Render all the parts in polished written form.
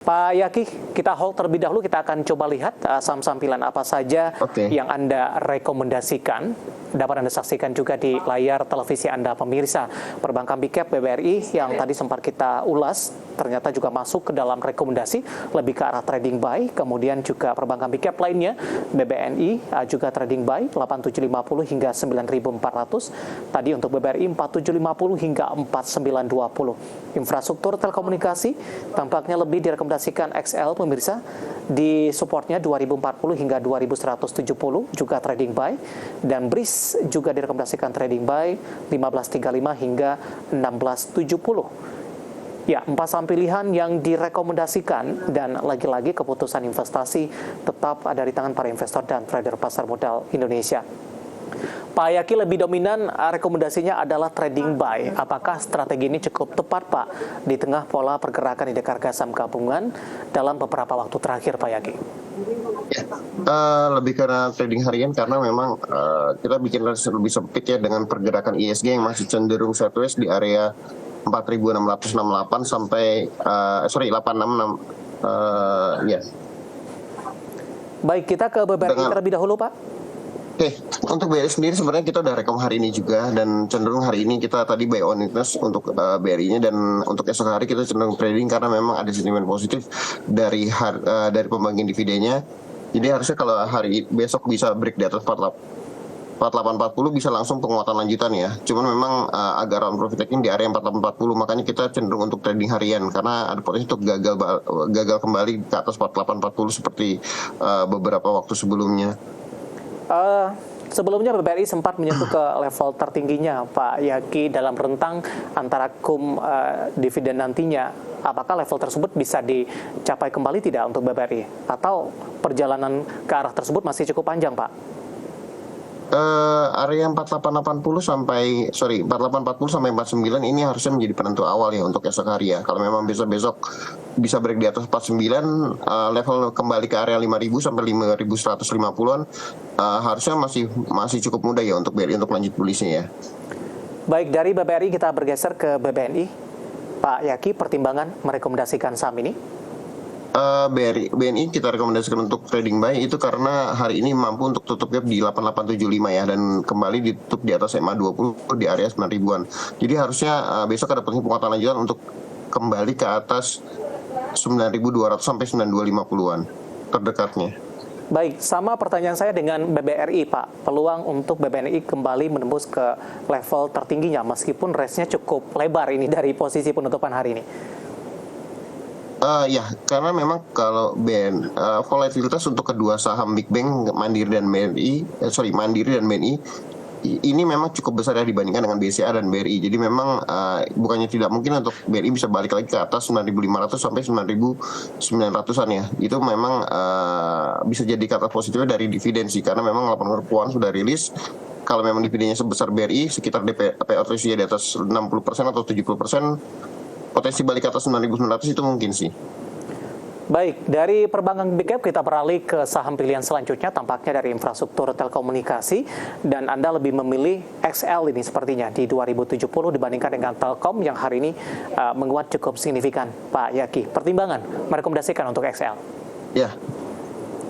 Pak Yaki, kita hold terlebih dahulu, kita akan coba lihat saham-saham pilihan apa saja yang Anda rekomendasikan. Dapat Anda saksikan juga di layar televisi Anda pemirsa. Perbankan Big Cap BBRI yang tadi sempat kita ulas, ternyata juga masuk ke dalam rekomendasi, lebih ke arah trading buy. Kemudian juga perbankan Big Cap lainnya, BBNI juga trading buy, 8750 hingga 9400. Tadi untuk BBRI 4750 hingga 4920. Infrastruktur telekomunikasi tampaknya lebih direkomendasikan XL pemirsa, di supportnya 2040 hingga 2170 juga trading buy, dan BRIS juga direkomendasikan trading buy 1535 hingga 1670. Ya, 4 saham pilihan yang direkomendasikan, dan lagi-lagi keputusan investasi tetap ada di tangan para investor dan trader pasar modal Indonesia. Pak Yaki, lebih dominan rekomendasinya adalah trading buy. Apakah strategi ini cukup tepat, Pak, di tengah pola pergerakan indeks harga saham gabungan dalam beberapa waktu terakhir, Pak Yaki? Lebih karena trading harian, karena memang kita bikin lebih sempit ya dengan pergerakan ISG yang masih cenderung sideways di area 4.668 sampai 866 ya. Baik, kita ke BBRI terlebih dahulu, Pak. Oke, untuk BRI sendiri sebenarnya kita udah rekom hari ini juga, dan cenderung hari ini kita tadi buy on weakness untuk BRI-nya, dan untuk esok hari kita cenderung trading karena memang ada sentimen positif dari pembagian dividennya. Jadi harusnya kalau besok bisa break di atas 4840 bisa langsung penguatan lanjutan ya. Cuman memang agak round profit taking di area 4840, makanya kita cenderung untuk trading harian karena ada potensi untuk gagal kembali ke atas 4840 seperti beberapa waktu sebelumnya. Sebelumnya BBRI sempat menyentuh ke level tertingginya, Pak Yaki, dalam rentang antara dividen nantinya. Apakah level tersebut bisa dicapai kembali tidak untuk BBRI? Atau perjalanan ke arah tersebut masih cukup panjang, Pak? Area 4840 sampai 49 ini harusnya menjadi penentu awal ya untuk esok hari ya. Kalau memang besok bisa break di atas 49, level kembali ke area 5000 sampai 5150-an harusnya masih cukup mudah ya untuk BRI untuk lanjut bullish-nya ya. Baik, dari BBRI kita bergeser ke BBNI. Pak Yaki, pertimbangan merekomendasikan saham ini? BNI kita rekomendasikan untuk trading buy itu karena hari ini mampu untuk tutup gap di 8875 ya, dan kembali ditutup di atas MA20 di area 9000-an. Jadi harusnya besok ada potensi penguatan lanjutan untuk kembali ke atas 9200 sampai 9250-an terdekatnya. Baik, sama pertanyaan saya dengan BBRI, Pak. Peluang untuk BBNI kembali menembus ke level tertingginya meskipun range-nya cukup lebar ini dari posisi penutupan hari ini. Ya, karena memang kalau volatilitas untuk kedua saham Big Bank Mandiri dan BNI ini memang cukup besar ya dibandingkan dengan BCA dan BRI. Jadi memang bukannya tidak mungkin untuk BRI bisa balik lagi ke atas 9.500 sampai 9.900-an ya. Itu memang bisa jadi kata positifnya dari dividen sih, karena memang laporan keuangan sudah rilis. Kalau memang dividennya sebesar BRI sekitar payout ratio di atas 60% atau 70%, potensi balik ke atas 9.900 itu mungkin sih. Baik, dari perbankan Big Cap kita beralih ke saham pilihan selanjutnya, tampaknya dari infrastruktur telekomunikasi, dan Anda lebih memilih XL ini sepertinya di 2070 dibandingkan dengan Telkom yang hari ini menguat cukup signifikan. Pak Yaki, pertimbangan merekomendasikan untuk XL? Ya,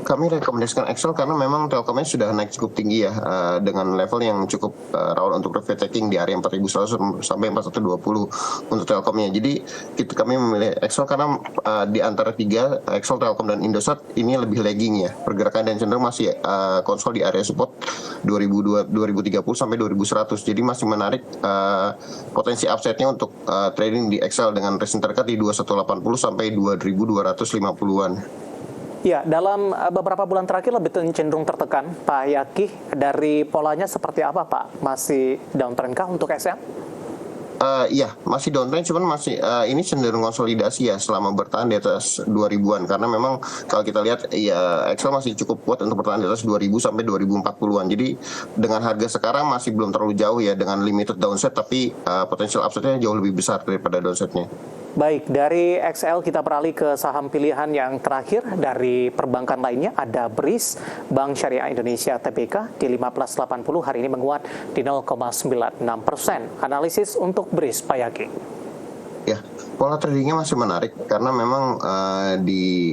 kami rekomendasikan XL karena memang Telkomnya sudah naik cukup tinggi ya, dengan level yang cukup rawan untuk profit taking di area 4100 sampai 4120 untuk Telkomnya. Jadi kami memilih XL karena di antara tiga, XL, Telkom, dan Indosat ini lebih lagging ya pergerakan, dan cenderung masih konsol di area support 2030 sampai 2100. Jadi masih menarik potensi upside-nya untuk trading di XL dengan resistance terdekat di 2180 sampai 2250-an. Ya, dalam beberapa bulan terakhir lebih cenderung tertekan, Pak Yaki. Dari polanya seperti apa, Pak? Masih downtrend kah untuk XL? Iya, masih downtrend, cuman masih ini cenderung konsolidasi ya selama bertahan di atas 2000-an, karena memang kalau kita lihat ya XL masih cukup kuat untuk bertahan di atas 2000 sampai 2040-an. Jadi dengan harga sekarang masih belum terlalu jauh ya dengan limited downside, tapi potensial upside-nya jauh lebih besar daripada downside-nya. Baik, dari XL kita beralih ke saham pilihan yang terakhir dari perbankan lainnya, ada BRIS, Bank Syariah Indonesia Tbk di 1580 hari ini menguat di 0,96%. Analisis untuk BRIS, Pak Yaki. Ya, Pola tradingnya masih menarik karena memang di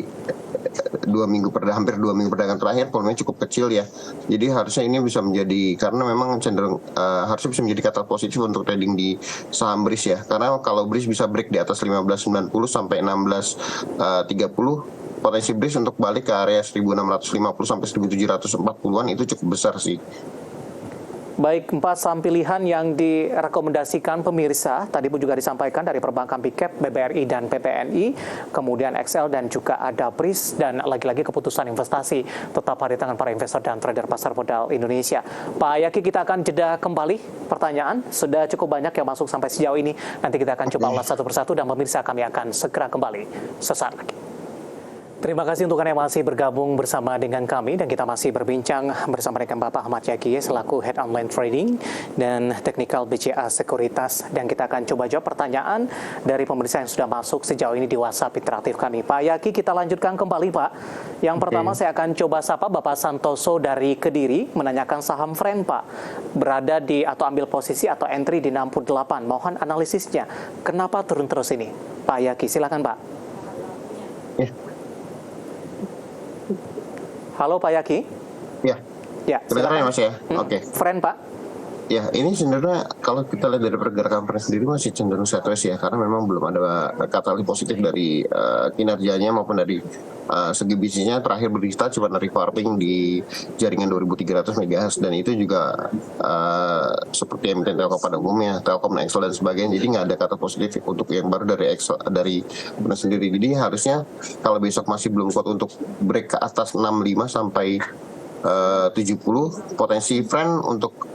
hampir 2 minggu perdagangan terakhir volumenya cukup kecil ya. Jadi harusnya ini bisa menjadi, karena memang cenderung harusnya bisa menjadi kata positif untuk trading di saham BRIS ya. Karena kalau BRIS bisa break di atas 1590 sampai 1630, potensi BRIS untuk balik ke area 1650 sampai 1740-an itu cukup besar sih. Baik, 4 saham pilihan yang direkomendasikan pemirsa, tadi pun juga disampaikan dari perbankan Big Cap, BBRI dan PPNI, kemudian XL dan juga ada BRIS, dan lagi-lagi keputusan investasi tetap ada di tangan para investor dan trader pasar modal Indonesia. Pak Yaki, kita akan jeda kembali. Pertanyaan sudah cukup banyak yang masuk sampai sejauh ini. Nanti kita akan coba ulas satu persatu dan pemirsa kami akan segera kembali sesaat lagi. Terima kasih untuk Anda yang masih bergabung bersama dengan kami, dan kita masih berbincang bersama dengan Bapak Ahmad Yaki selaku Head Online Trading dan Teknikal BCA Sekuritas, dan kita akan coba jawab pertanyaan dari pemirsa yang sudah masuk sejauh ini di WhatsApp interaktif kami. Pak Yaki, kita lanjutkan kembali Pak. Yang pertama saya akan coba sapa Bapak Santoso dari Kediri, menanyakan saham Friend Pak, berada di atau ambil posisi atau entry di 68. Mohon analisisnya, kenapa turun terus ini? Pak Yaki, silakan Pak. Halo Pak Yaki. Ya. Ya. Kedengaran ya Mas ya? Oke. Friend Pak. Ya, ini sebenarnya kalau kita lihat dari pergerakan Friend sendiri masih cenderung sideways ya, karena memang belum ada katalis positif dari kinerjanya maupun dari segi bisnisnya. Terakhir berista cuma dari farming di jaringan 2300 MHz, dan itu juga seperti emiten Telkom pada umumnya, Telkom, XL dan sebagainya. Jadi nggak ada kata positif untuk yang baru dari XL, dari Friend sendiri. Jadi harusnya kalau besok masih belum kuat untuk break ke atas 65 sampai 70, potensi Friend untuk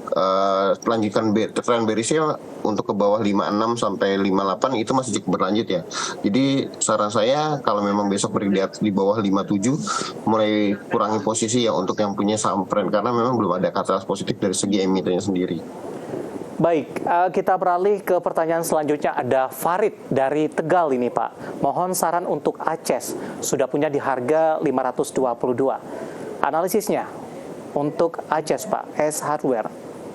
melanjutkan tren bearish-nya untuk ke bawah 56 sampai 58 itu masih cukup berlanjut ya. Jadi saran saya kalau memang besok break di bawah 57, mulai kurangi posisi ya untuk yang punya saham Friend, karena memang belum ada katalis positif dari segi emitennya sendiri. Baik, kita beralih ke pertanyaan selanjutnya. Ada Farid dari Tegal ini Pak. Mohon saran untuk ACES, sudah punya di harga 522. Analisisnya untuk ACES Pak, S Hardware.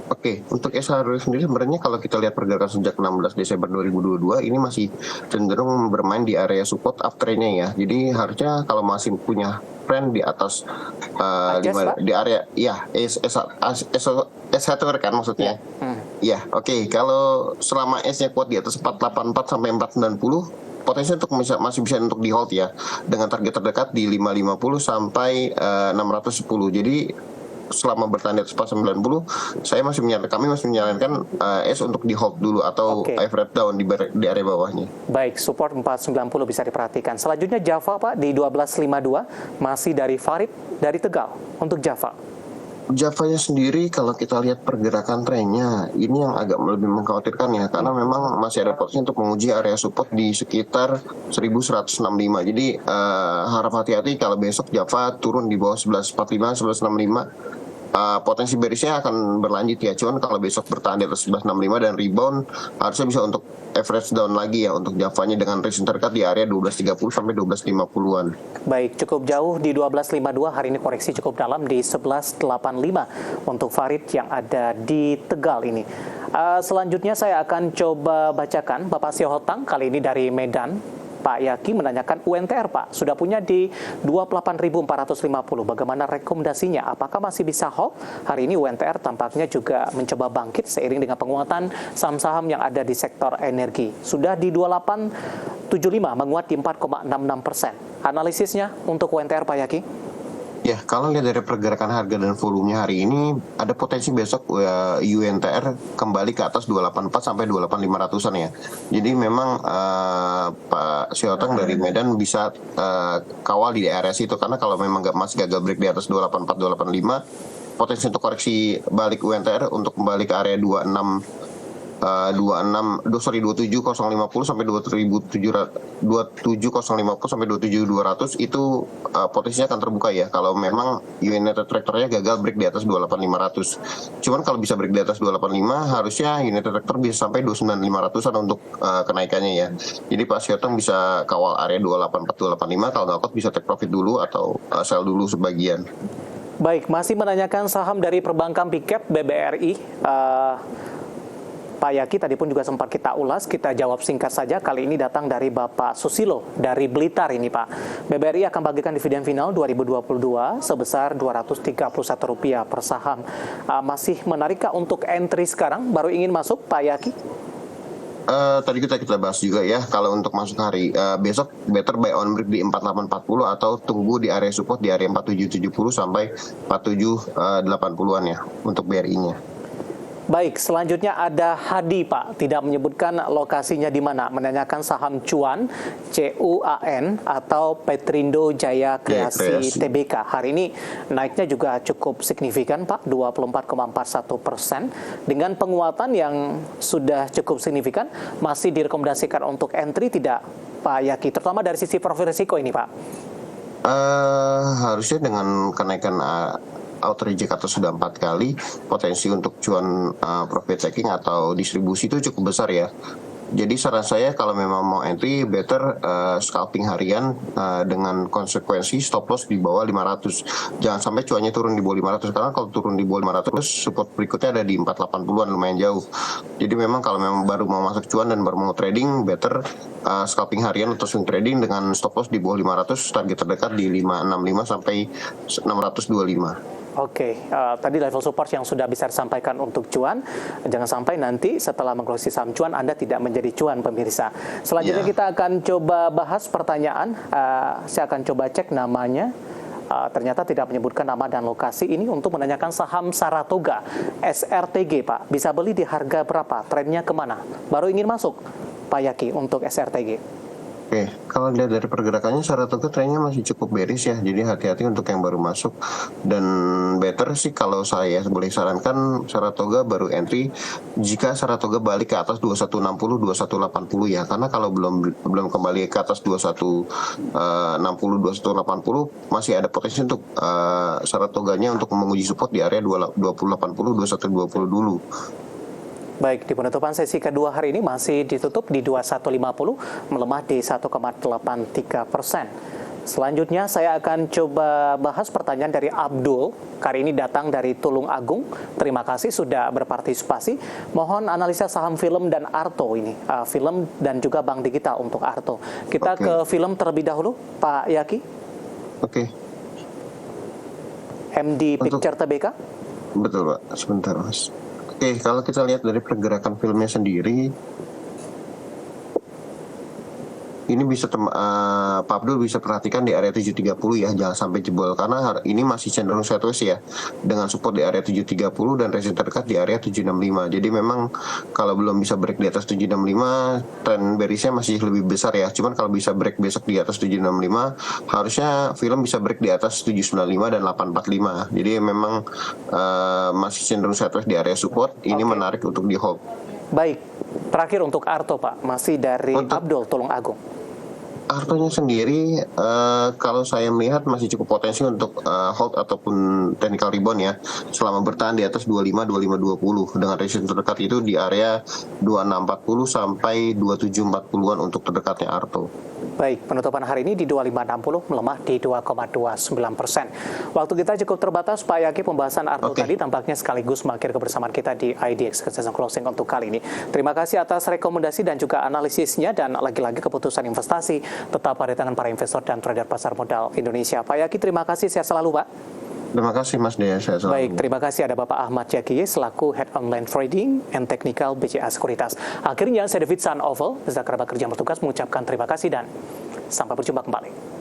Oke, untuk S Hardware sendiri sebenarnya kalau kita lihat pergerakan sejak 16 Desember 2022 ini masih cenderung bermain di area support uptrend-nya ya. Jadi harusnya kalau masih punya trend di atas di area ya S Hardware kan maksudnya. Ya, oke. Kalau selama S-nya kuat di atas 484 sampai 490, potensi untuk masih bisa untuk di hold ya, dengan target terdekat di 550 sampai 610. Jadi selama bertahan di atas 490, kami masih menyarankan S untuk di hold dulu atau average down di area bawahnya. Baik, support 490 bisa diperhatikan. Selanjutnya Java Pak di 1252, masih dari Farid dari Tegal untuk Java. Javanya sendiri kalau kita lihat pergerakan trennya ini yang agak lebih mengkhawatirkan ya, karena memang masih ada potensi untuk menguji area support di sekitar 1165. Jadi harap hati-hati kalau besok Java turun di bawah 1145, 1165. Potensi bearish-nya akan berlanjut ya. Cuman kalau besok bertahan di atas 1165 dan rebound, harusnya bisa untuk average down lagi ya untuk Javanya dengan resistance terdekat di area 1230 sampai 1250-an. Baik, cukup jauh di 1252, hari ini koreksi cukup dalam di 1185 untuk Farid yang ada di Tegal ini. Selanjutnya saya akan coba bacakan Bapak Siohotang, kali ini dari Medan. Pak Yaki menanyakan UNTR Pak, sudah punya di 28.450. Bagaimana rekomendasinya? Apakah masih bisa hold? Hari ini UNTR tampaknya juga mencoba bangkit seiring dengan penguatan saham-saham yang ada di sektor energi. Sudah di 2875, menguat di 4,66%. Analisisnya untuk UNTR Pak Yaki? Ya, kalau lihat dari pergerakan harga dan volumenya hari ini, ada potensi besok UNTR kembali ke atas 284 sampai 28500-an ya. Jadi memang Pak Siotang dari Medan bisa kawal di daerah situ, karena kalau memang masih gagal break di atas 284 285, potensi untuk koreksi balik UNTR untuk kembali ke area 27050 sampai 27050 sampai 27200 itu potensinya akan terbuka ya kalau memang United Tractor-nya gagal break di atas 28500. Cuman kalau bisa break di atas 285, harusnya United Tractor bisa sampai 29500-an untuk kenaikannya ya. Jadi Pak Siotong bisa kawal area 284 285, kalau nggak kuat bisa take profit dulu atau sell dulu sebagian. Baik, masih menanyakan saham dari perbankan Big Cap BBRI. Pak Yaki tadi pun juga sempat kita ulas, kita jawab singkat saja. Kali ini datang dari Bapak Susilo dari Blitar ini Pak. BBRI akan bagikan dividen final 2022 sebesar Rp231 per saham. Masih menarikkah untuk entry sekarang? Baru ingin masuk Pak Yaki? Tadi kita bahas juga ya, kalau untuk masuk hari besok better buy on break di 4840 atau tunggu di area support di area 4770 sampai 4780-an ya untuk BRI-nya. Baik, selanjutnya ada Hadi Pak, tidak menyebutkan lokasinya di mana, menanyakan saham cuan CUAN atau Petrindo Jaya Kreasi Tbk. Hari ini naiknya juga cukup signifikan Pak, 24,41%. Dengan penguatan yang sudah cukup signifikan, masih direkomendasikan untuk entry tidak Pak Yaki, terutama dari sisi profil risiko ini Pak? Harusnya dengan kenaikan auto reject atau sudah 4 kali, potensi untuk cuan profit taking atau distribusi itu cukup besar ya. Jadi saran saya kalau memang mau entry, better scalping harian dengan konsekuensi stop loss di bawah 500. Jangan sampai cuannya turun di bawah 500, karena kalau turun di bawah 500 support berikutnya ada di 480-an, lumayan jauh. Jadi memang kalau memang baru mau masuk cuan dan baru mau trading, better scalping harian atau swing trading dengan stop loss di bawah 500, target terdekat di 565 sampai 625. Oke, tadi level support yang sudah bisa disampaikan untuk cuan. Jangan sampai nanti setelah mengkoreksi saham cuan Anda tidak menjadi cuan pemirsa. Selanjutnya kita akan coba bahas pertanyaan. Saya akan coba cek namanya. Ternyata tidak menyebutkan nama dan lokasi. Ini untuk menanyakan saham Saratoga SRTG Pak. Bisa beli di harga berapa? Trennya kemana? Baru ingin masuk Pak Yaki untuk SRTG. Oke, kalau dilihat dari pergerakannya Saratoga trennya masih cukup bearish ya, jadi hati-hati untuk yang baru masuk. Dan better sih kalau saya boleh sarankan Saratoga baru entry jika Saratoga balik ke atas 2160, 2180 ya, karena kalau belum kembali ke atas 2160, 2180 masih ada potensi untuk Saratoganya untuk menguji support di area 2080, 2120 dulu. Baik, di penutupan sesi kedua hari ini masih ditutup di 2150, melemah di 1,83%. Selanjutnya saya akan coba bahas pertanyaan dari Abdul. Kali ini datang dari Tulung Agung. Terima kasih sudah berpartisipasi. Mohon analisa saham film dan Arto ini. Film dan juga bank digital untuk Arto. Kita ke film terlebih dahulu, Pak Yaki. MD Picture Tbk. Betul Pak, sebentar Mas. Oke, kalau kita lihat dari pergerakan filmnya sendiri, ini bisa Pak Abdul bisa perhatikan di area 730 ya, jangan sampai jebol karena ini masih cenderung sideways ya, dengan support di area 730 dan resistance terdekat di area 765. Jadi memang kalau belum bisa break di atas 765, trend bearishnya masih lebih besar ya. Cuman kalau bisa break besok di atas 765, harusnya film bisa break di atas 795 dan 845. Jadi memang masih cenderung sideways di area support. Ini menarik untuk di hold. Baik, terakhir untuk Arto Pak, masih dari Abdul Tulung Agung. Artonya sendiri kalau saya melihat masih cukup potensi untuk hold ataupun technical rebound ya, selama bertahan di atas 25-25-20 dengan resistance terdekat itu di area 2640 sampai 2740-an untuk terdekatnya Arto. Baik, penutupan hari ini di 2560 melemah di 2,29%. Waktu kita cukup terbatas, Pak Yaki. Pembahasan Arto tadi tampaknya sekaligus mengakhiri kebersamaan kita di IDX Session Closing untuk kali ini. Terima kasih atas rekomendasi dan juga analisisnya, dan lagi-lagi keputusan investasi tetap pada tangan para investor dan trader pasar modal Indonesia. Pak Yaki, terima kasih. Sehat selalu, Pak. Terima kasih Mas Dea. Baik, terima kasih. Ada Bapak Ahmad Yaki selaku Head Online Trading and Technical BCA Sekuritas. Akhirnya saya David San Oval, beserta kerabat kerja bertugas mengucapkan terima kasih dan sampai berjumpa kembali.